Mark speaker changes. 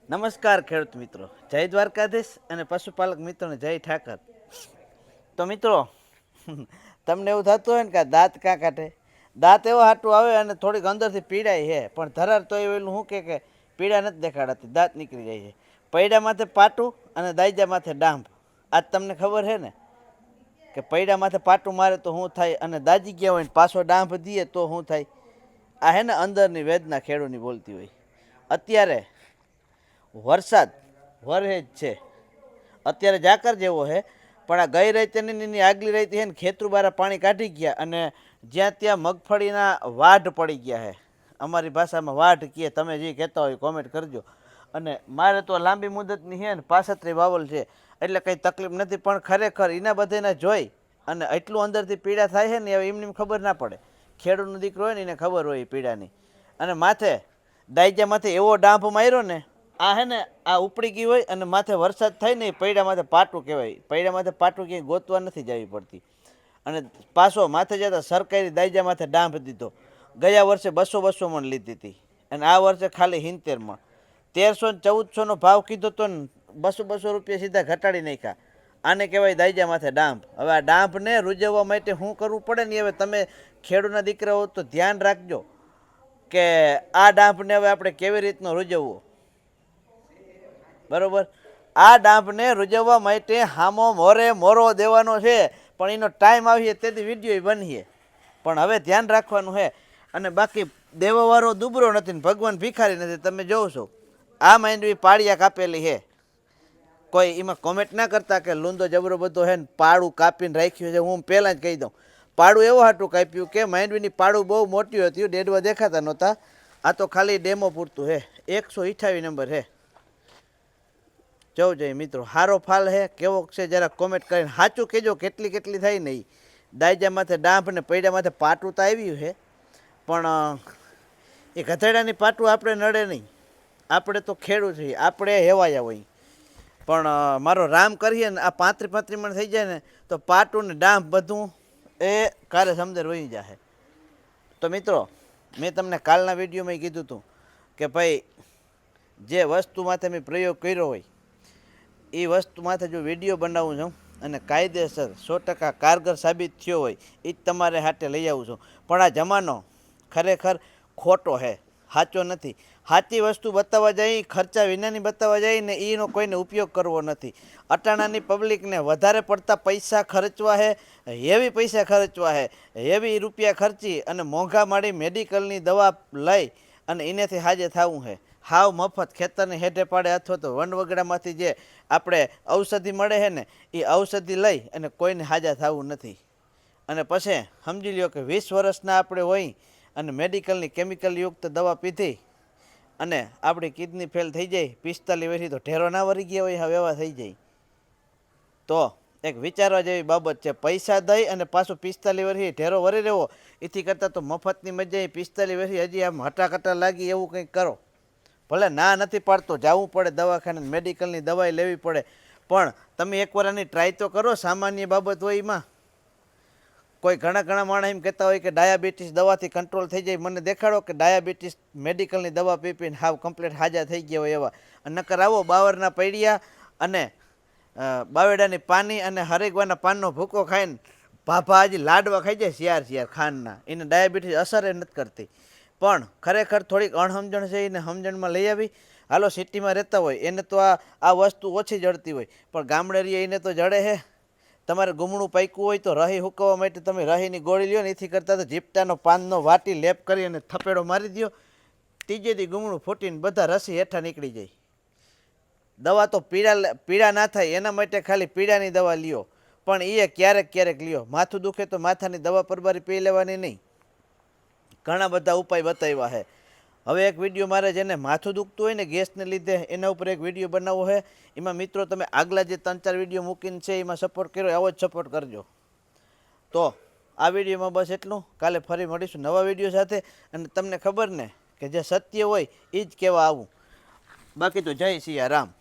Speaker 1: નમસ્કાર ખેડૂત મિત્રો, જય દ્વારકાધીશ અને પશુપાલક મિત્રોને જય ઠાકર. તો મિત્રો તમને એવું થતું હોય ને કે દાંત ક્યાં કાઢે, દાંત એવો હાટું આવે અને થોડીક અંદરથી પીડાય છે, પણ ધરાર તો એવું શું કે પીડા નથી દેખાડાતી, દાંત નીકળી જાય છે. પૈડા માથે પાટું અને દાયજા માથે ડાંભ. આજ તમને ખબર છે ને કે પૈડા માથે પાટું મારે તો શું થાય અને દાજી ગયા હોય ને પાછો ડાંભ દીએ તો શું થાય. આ હે ને અંદરની વેદના ખેડૂની બોલતી હોય. અત્યારે વરસાદ વરહે જ છે, અત્યારે ઝાકર જેવો છે, પણ આ ગઈ રહેતી આગલી રહેતી છે ને ખેતરું બારા પાણી કાઢી ગયા અને જ્યાં ત્યાં મગફળીના વાઢ પડી ગયા છે. અમારી ભાષામાં વાઢ કહે, તમે જે કહેતા હોય કોમેન્ટ કરજો. અને મારે તો લાંબી મુદતની છે ને 65 વાવલ છે, એટલે કંઈ તકલીફ નથી, પણ ખરેખર એના બધાને જોઈ અને એટલું અંદરથી પીડા થાય છે ને હવે એમને ખબર ના પડે. ખેડૂતનો દીકરો હોય ને એને ખબર હોય એ પીડાની. અને માથે દાયજામાંથી એવો ડાંભ માર્યો ને, આ હે ને આ ઉપડી ગઈ હોય અને માથે વરસાદ થાય ને એ પૈડા માથે પાટું કહેવાય. પૈડા માથે પાટું ક્યાંય ગોતવા નથી જવી પડતી. અને પાછો માથે જતા સરકારી દાયજા માથે ડાંભ દીધો. ગયા વર્ષે 200 મણ લીધી હતી અને આ વર્ષે ખાલી 70 મણ. 1300 ને 1400 ભાવ કીધો તો ને 200 રૂપિયા સીધા ઘટાડી નાખ્યા. આને કહેવાય દાયજા માથે ડાંભ. હવે આ ડાંભને રૂજવવા માટે શું કરવું પડે ને, હવે તમે ખેડૂતના દીકરાઓ તો ધ્યાન રાખજો કે આ ડાંભને હવે આપણે કેવી રીતનો રૂજવવો. બરોબર, આ ડાંભને રૂજવવા માટે હામો મોરો દેવાનો છે, પણ એનો ટાઈમ આવીએ તેથી વિડીયો બનીએ. પણ હવે ધ્યાન રાખવાનું છે. અને બાકી દેવાવાળો દુબરો નથી ને ભગવાન ભિખારી નથી. તમે જોવો છો આ માંડવી પાળિયા કાપેલી છે. કોઈ એમાં કોમેન્ટ ના કરતા કે લૂંદો જબરો બધો છે ને પાડું કાપીને રાખ્યું છે. હું પહેલાં જ કહી દઉં, પાડું એવું હાટું કાપ્યું કે માંડવીની પાડું બહુ મોટી હતી, ડેડવા દેખાતા નહોતા. આ તો ખાલી ડેમો પૂરતું છે. 128 નંબર છે. જવું જોઈએ મિત્રો, હારો ફાલ છે કેવો છે જરા કોમેન્ટ કરીને સાચું કહેજો. કેટલી થઈ નહીં. દાયજા માથે ડાંભ ને પૈડા માથે પાટું તો આવ્યું છે, પણ એ ગધેડાની પાટું આપણે નડે નહીં. આપણે તો ખેડૂત છીએ, આપણે હેવાયા હોય. પણ મારો રામ કરીએ ને આ 35 મણ થઈ જાય ને તો પાટું ને ડાંભ બધું એ કાલે સમદર વહી જાય. તો મિત્રો મેં તમને કાલના વિડીયોમાં કીધું હતું કે ભાઈ જે વસ્તુ માથે મેં પ્રયોગ કર્યો હોય એ વસ્તુ માથે જો વિડીયો બનાવું છું અને કાયદેસર 100% કારગર સાબિત થયો હોય એ જ તમારે હાથે લઈ આવું છું. પણ આ જમાનો ખરેખર ખોટો છે, સાચો નથી. સાચી વસ્તુ બતાવવા જાય, ખર્ચા વિનાની બતાવવા જાય ને એનો કોઈને ઉપયોગ કરવો નથી. અટાણાની પબ્લિકને વધારે પડતા પૈસા ખર્ચવા છે, હેવી પૈસા ખર્ચવા છે, હેવી રૂપિયા ખર્ચી અને મોંઘા માડી મેડિકલની દવા લઈ અને એનેથી હાજે થવું છે. હાવ મફત ખેતરની હેઠે પાડે અથવા તો વનવગડામાંથી જે આપણે ઔષધિ મળે છે ને એ ઔષધિ લઈ અને કોઈને હાજા થવું નથી. અને પછી સમજી લ્યો કે 20 વર્ષના આપણે હોય અને મેડિકલની કેમિકલયુક્ત દવા પીધી અને આપણી કિડની ફેલ થઈ જાય, 45 વર્ષથી તો ઢેરો ના વરી ગયા હોય, હવે એવા થઈ જાય. તો એક વિચારવા જેવી બાબત છે. પૈસા દઈ અને પાછું 45 વર્ષથી ઢેરો વરી રહેવો એથી કરતાં તો મફતની મજા 45 વર્ષથી હજી આમ હટાકટા લાગી એવું કંઈક કરો. ભલે ના નથી પાડતો, જવું પડે દવાખાને, મેડિકલની દવાઈ લેવી પડે, પણ તમે એકવાર આની ટ્રાય તો કરો. સામાન્ય બાબત હોય એમાં. કોઈ ઘણા માણસ એમ કહેતા હોય કે ડાયાબિટીસ દવાથી કંટ્રોલ થઈ જાય. મને દેખાડો કે ડાયાબિટીસ મેડિકલની દવા પીપીને હાવ કમ્પ્લીટ હાજા થઈ ગયા હોય એવા. નકર આવો બાવરના પૈડિયા અને બાવેડાની પાની અને હરેગવાના પાનનો ભૂકો ખાઈને ભાભા હજી લાડવા ખાઈ જાય શિયાર ખાંડના, એને ડાયાબિટીસ અસર નથી કરતી. પણ ખરેખર થોડીક અણસમજણ છે એને સમજણમાં લઈ આવી. હાલો સિટીમાં રહેતા હોય એને તો આ વસ્તુ ઓછી જડતી હોય, પણ ગામડે રહીએ એને તો જડે છે. તમારે ગુમણું પાક્યું હોય તો રહી હુકવવા માટે તમે રહીની ગોળી લ્યો ને, એથી કરતાં તો જીપટાનો પાનનો વાટી લેપ કરી અને થપેડો મારી દો, ત્રીજે દી ગુમણું ફૂટીને બધા રસી હેઠા નીકળી જાય. દવા તો પીડા ના થાય એના માટે ખાલી પીડાની દવા લ્યો, પણ એ ક્યારેક લ્યો. માથું દુખે તો માથાની દવા પરબારી પી લેવાની નહીં. ઘણા બધા ઉપાય બતાવ્યા છે. હવે એક વિડીયો મારે જેને માથું દુખતું હોય ને ગેસને લીધે એના ઉપર એક વિડીયો બનાવવો છે. એમાં મિત્રો તમે આગલા જે 3-4 વિડીયો મૂકીને છે એમાં સપોર્ટ કર્યો, આવો જ સપોર્ટ કરજો. તો આ વિડીયોમાં બસ એટલું. કાલે ફરી મળીશું નવા વિડીયો સાથે. અને તમને ખબર ને કે જે સત્ય હોય એ જ કહેવા આવું. બાકી તો જય સિયા રામ.